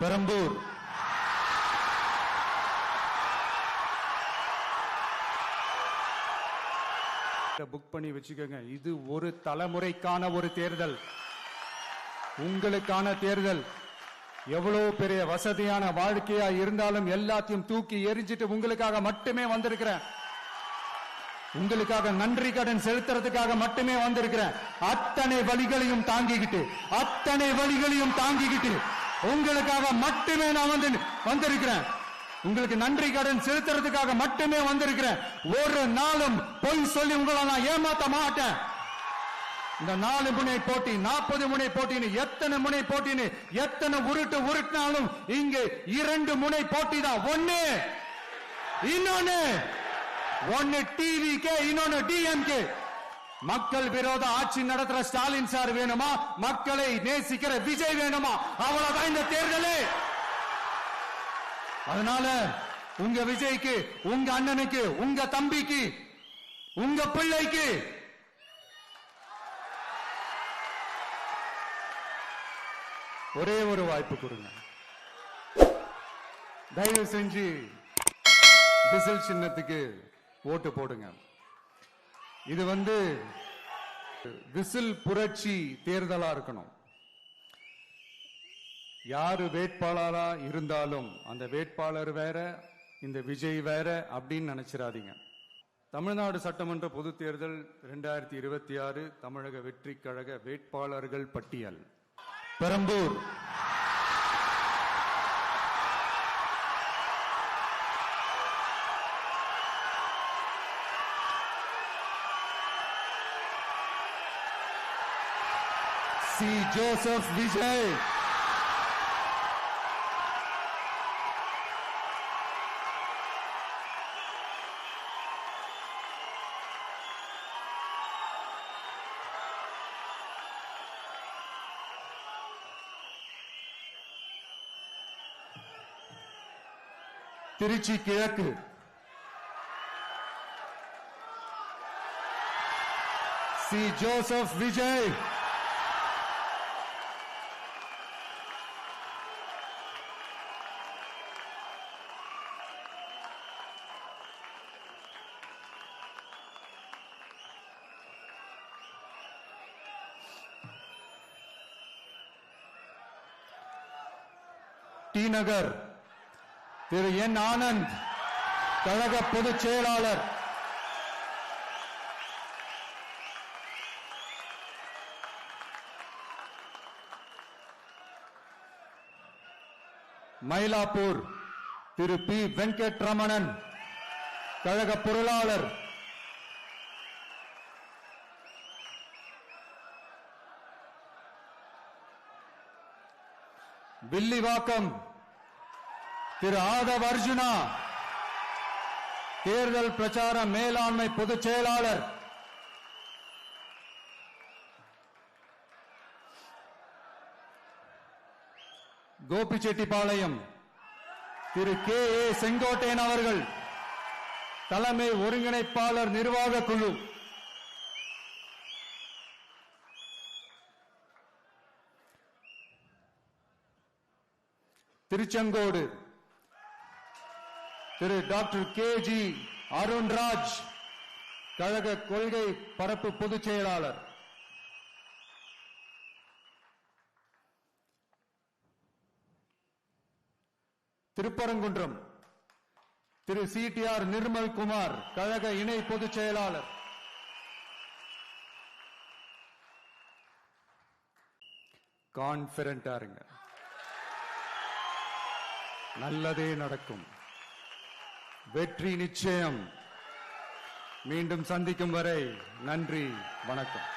Perambur book பண்ணி வச்சுக்கோங்க. இது ஒரு தலைமுறைக்கான ஒரு தேர்தல், உங்களுக்கான தேர்தல். எவ்வளவு பெரிய வசதியான வாழ்க்கையா இருந்தாலும் எல்லாத்தையும் தூக்கி எரிஞ்சிட்டு உங்களுக்காக மட்டுமே வந்திருக்கிறேன். உங்களுக்காக நன்றி கடன் செலுத்துறதுக்காக மட்டுமே வந்திருக்கிறேன். அத்தனை வழிகளையும் தாங்கிக்கிட்டு உங்களுக்காக மட்டுமே நான் வந்திருக்கிறேன். உங்களுக்கு நன்றி கடன் செலுத்துறதுக்காக மட்டுமே வந்திருக்கிறேன். ஒரு நாளும் பொய் சொல்லி உங்களை நான் ஏமாத்த மாட்டேன். இந்த 4 முனை போட்டி, 40 முனை போட்டின்னு எத்தனை முனை போட்டின்னு எத்தனை உருட்டினாலும் இங்கு 2 முனை போட்டி தான். ஒன்னு டிவிகே, இன்னொன்னு டிஎம்கே. மக்கள் விரோத ஆட்சி நடத்துற ஸ்டாலின் சார் வேணுமா, மக்களை நேசிக்கிற விஜய் வேணுமா? அவ்வளவுதான் இந்த தேர்தலே. அதனால உங்க விஜய்க்கு, உங்க அண்ணனுக்கு, உங்க தம்பிக்கு, உங்க பிள்ளைக்கு ஒரே ஒரு வாய்ப்பு கொடுங்க. தயவு செஞ்சு விசில் சின்னத்துக்கு ஓட்டு போடுங்க. இது விசில் புரட்சி தேர்தலா இருக்கணும். யாரு வேட்பாளரா இருந்தாலும் அந்த வேட்பாளர் வேற, இந்த விஜய் வேற அப்படின்னு நினைச்சிடாதீங்க. தமிழ்நாடு சட்டமன்ற பொது தேர்தல் 2026 தமிழக வெற்றி கழக வேட்பாளர்கள் பட்டியல். பெரம்பூர் சி. ஜோசப் விஜய், திருச்சி கிழக்கு சி. ஜோசப் விஜய், டி நகர் திரு என் ஆனந்த், கழக பொதுச் செயலாளர். மயிலாப்பூர் திரு பி. வெங்கட்ரமணன், கழக பொருளாளர். வில்லிவாக்கம் திரு ஆதவ் அர்ஜுனா, தேர்தல் பிரச்சார மேலாண்மை பொதுச் செயலாளர். கோபிச்செட்டிப்பாளையம் திரு கே. ஏ. செங்கோட்டையன் அவர்கள், தலைமை ஒருங்கிணைப்பாளர் நிர்வாக குழு. திருச்செங்கோடு திரு டாக்டர் கே. ஜி. அருண்ராஜ், கழக கொள்கை பரப்பு பொதுச் செயலாளர். திருப்பரங்குன்றம் திரு சி.டி.ஆர். நிர்மல் குமார், கழக இணை பொதுச் செயலாளர். கான்பிடண்டா இருங்க, நல்லதே நடக்கும், வெற்றி நிச்சயம். மீண்டும் சந்திக்கும் வரை நன்றி, வணக்கம்.